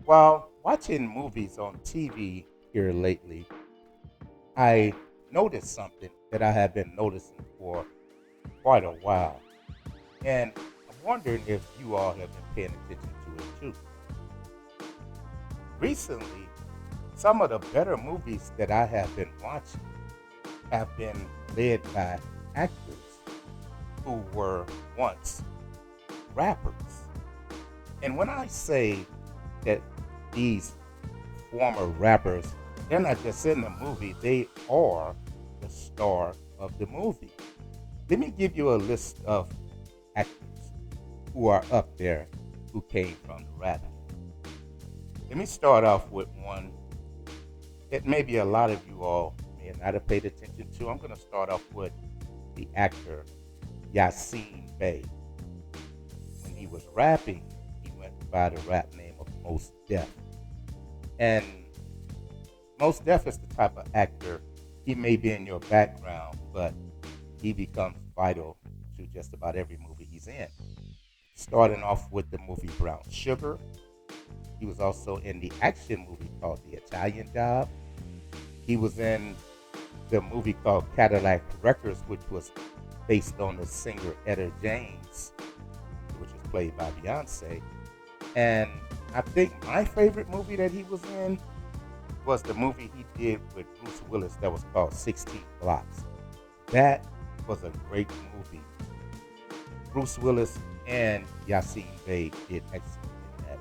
While watching movies on TV here lately, I noticed something that I have been noticing for quite a while. And I'm wondering if you all have been paying attention to it too. Recently, some of the better movies that I have been watching have been led by actors who were once rappers. And when I say that these former rappers, they're not just in the movie, they are the star of the movie. Let me give you a list of actors who are up there who came from the rap. Let me start off with one that maybe a lot of you all may not have paid attention to. I'm going to start off with the actor Yassine Bey. When he was rapping, he went by the rap name of Mos Def. And Mos Def is the type of actor, he may be in your background, but he becomes vital to just about every movie he's in. Starting off with the movie Brown Sugar. He was also in the action movie called The Italian Job. He was in the movie called Cadillac Records, which was based on the singer Etta James, which was played by Beyonce. And I think my favorite movie that he was in was the movie he did with Bruce Willis that was called 16 Blocks. That was a great movie. Bruce Willis and Yassine Bey did excellent in that.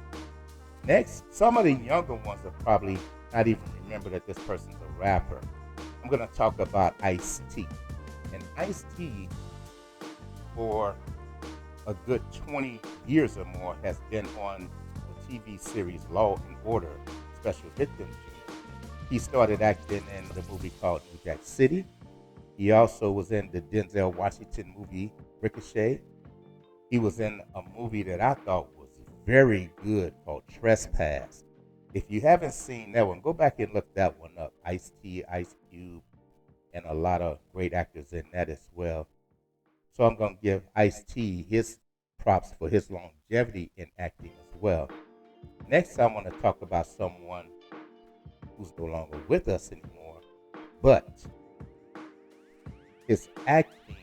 Next, some of the younger ones will probably not even remember that this person's a rapper. I'm going to talk about Ice-T. And Ice-T, for a good 20 years or more, has been on the TV series Law and Order Special Victims Unit. He started acting in the movie called New Jack City. He also was in the Denzel Washington movie Ricochet. He was in a movie that I thought was very good called Trespass. If you haven't seen that one, go back and look that one up. Ice-T, Ice Cube, and a lot of great actors in that as well. So I'm going to give Ice-T his props for his longevity in acting as well. Next, I want to talk about someone who's no longer with us anymore, but his acting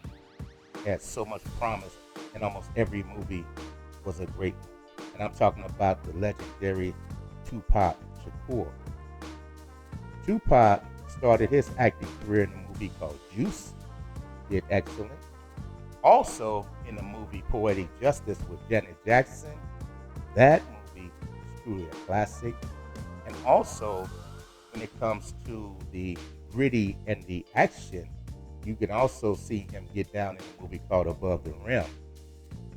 had so much promise, and almost every movie was a great one. And I'm talking about the legendary Tupac Shakur. Tupac started his acting career in a movie called Juice, did excellent. Also in the movie Poetic Justice with Janet Jackson, that movie is truly a classic. And also, when it comes to the gritty and the action, you can also see him get down in a movie called Above the Rim.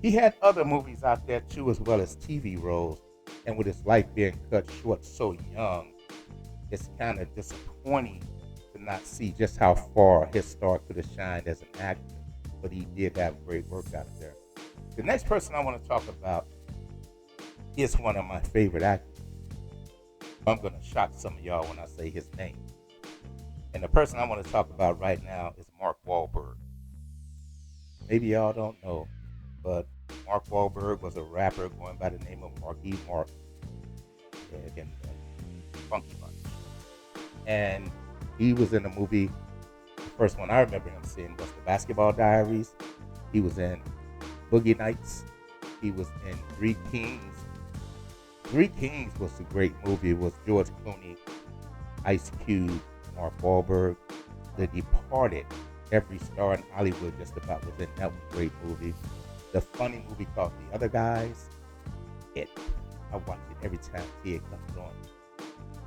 He had other movies out there too, as well as TV roles. And with his life being cut short so young, it's kind of disappointing to not see just how far his star could have shined as an actor. But he did have great work out there. The next person I want to talk about is one of my favorite actors. I'm going to shock some of y'all when I say his name. And the person I want to talk about right now is Mark Wahlberg. Maybe y'all don't know, but Mark Wahlberg was a rapper going by the name of Marky Mark, and Funky Bunch. And he was in a movie. The first one I remember him seeing was The Basketball Diaries. He was in Boogie Nights. He was in Three Kings. Three Kings was a great movie. It was George Clooney, Ice Cube, Mark Wahlberg. The Departed. Every star in Hollywood just about was in that great movie. The funny movie called The Other Guys. I watch it every time it comes on.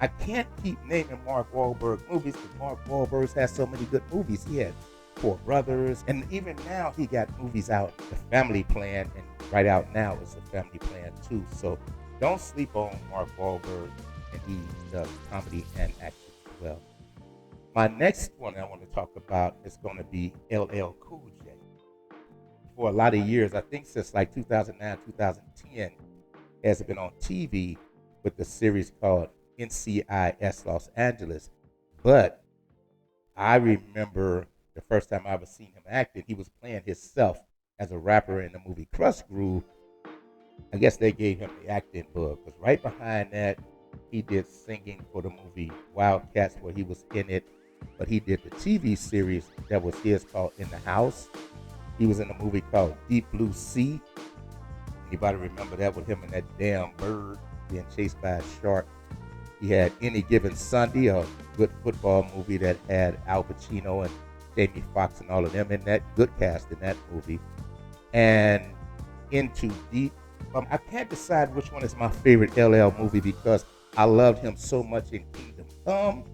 I can't keep naming Mark Wahlberg movies because Mark Wahlberg has so many good movies. He had Four Brothers, and even now he got movies out. The Family Plan, and right out now is The Family Plan 2. So don't sleep on Mark Wahlberg, and he does comedy and action as well. My next one I want to talk about is going to be LL Cool J. For a lot of years, I think since like 2009, 2010, has been on TV with the series called NCIS Los Angeles. But I remember the first time I ever seen him acting, he was playing himself as a rapper in the movie Crush Groove. I guess they gave him the acting bug, because right behind that He did singing for the movie Wildcats, where he was in it, but he did the TV series that was his called In the House. He was in a movie called Deep Blue Sea. Anybody remember that, with him and that damn bird being chased by a shark? He had Any Given Sunday, a good football movie that had Al Pacino and Jamie Foxx and all of them in that. Good cast in that movie. And Into Deep. I can't decide which one is my favorite LL movie because I loved him so much in Kingdom Come,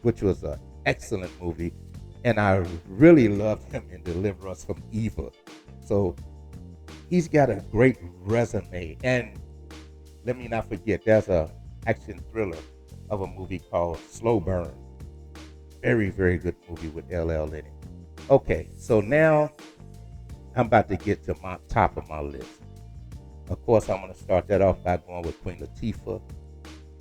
which was an excellent movie, and I really loved him in Deliver Us from Evil. So he's got a great resume. And let me not forget, there's a action thriller of a movie called Slow Burn. Very, very good movie with LL in it. Okay, so now I'm about to get to my top of my list. Of course, I'm going to start that off by going with Queen Latifah.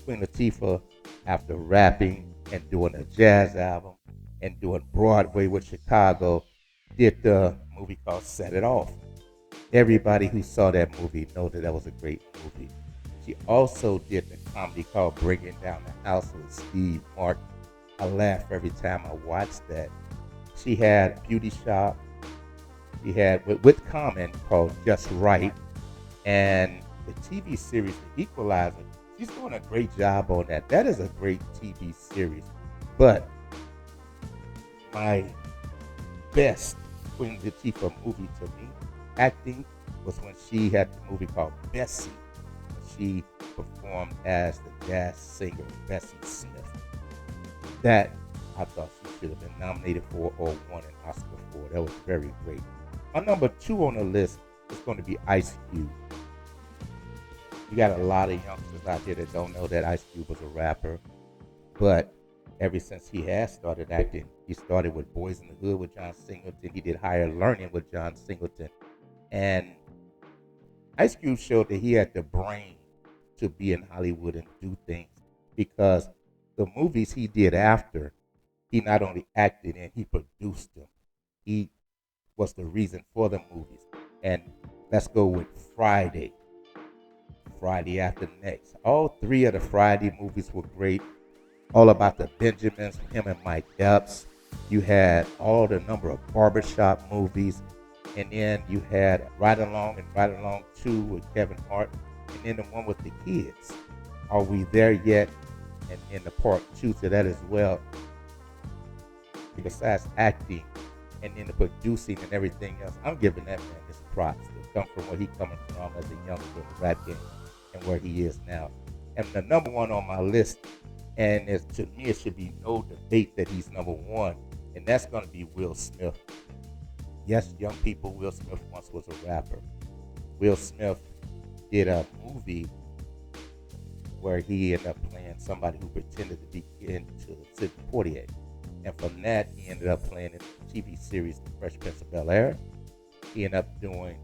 Queen Latifah, after rapping and doing a jazz album and doing Broadway with Chicago, did the movie called Set It Off. Everybody who saw that movie know that that was a great movie. She also did the comedy called Bringing Down the House with Steve Martin. I laugh every time I watch that. She had Beauty Shop. She had with Common called Just Right, and the TV series The Equalizer. She's doing a great job on that. That is a great TV series. But my best Queen Latifah movie to me, acting, was when she had the movie called Bessie. She performed as the jazz singer Bessie Smith. That I thought she should have been nominated for or won an Oscar for. That was very great. My number 2 on the list is going to be Ice Cube. You got a lot of youngsters out there that don't know that Ice Cube was a rapper, but ever since he has started acting, he started with Boys in the Hood with John Singleton. He did Higher Learning with John Singleton, and Ice Cube showed that he had the brain to be in Hollywood and do things, because the movies he did after, he not only acted in, he produced them. He was the reason for the movies. And let's go with Friday After Next. All 3 of the Friday movies were great. All About the Benjamins, him and Mike Epps. You had all the number of barbershop movies. And then you had Ride Along and Ride Along 2 with Kevin Hart. And then the one with the kids, Are We There Yet? And in the part 2 to that as well. Besides acting and then the producing and everything else, I'm giving that man his props to come from where he coming from as a youngster in the rap game and where he is now. And the number 1 on my list, and to me it should be no debate that he's number 1, and that's going to be Will Smith. Yes, young people, Will Smith once was a rapper. Will Smith did a movie where he ended up playing somebody who pretended to be into Sidney Poitier. And from that, he ended up playing in the TV series The Fresh Prince of Bel-Air. He ended up doing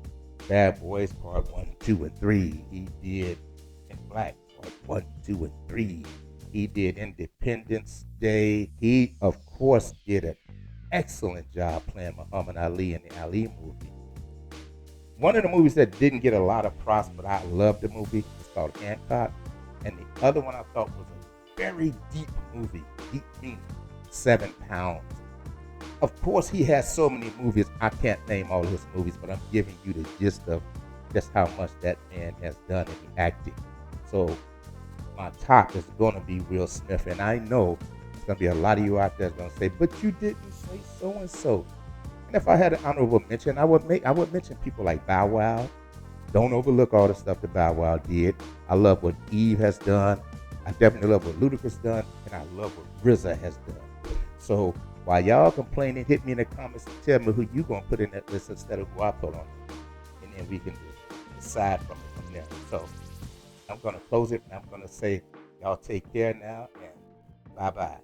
Bad Boys Part 1, 2, and 3. He did In Black Part 1, 2, and 3. He did Independence Day. He, of course, did an excellent job playing Muhammad Ali in the Ali movie. One of the movies that didn't get a lot of props, but I loved the movie, is called Hancock. And the other one I thought was a very deep movie, deep meaning, 7 Pounds. Of course, he has so many movies, I can't name all his movies, but I'm giving you the gist of just how much that man has done in the acting. So my top is going to be Will Smith, and I know there's going to be a lot of you out there that's going to say, but you didn't say so-and-so. And if I had an honorable mention, I would mention people like Bow Wow. Don't overlook all the stuff that Bow Wow did. I love what Eve has done. I definitely love what Ludacris done, and I love what RZA has done. So while y'all complaining, hit me in the comments and tell me who you gonna put in that list instead of who I put on it, and then we can decide from there. So I'm gonna close it, and I'm gonna say y'all take care now, and bye bye.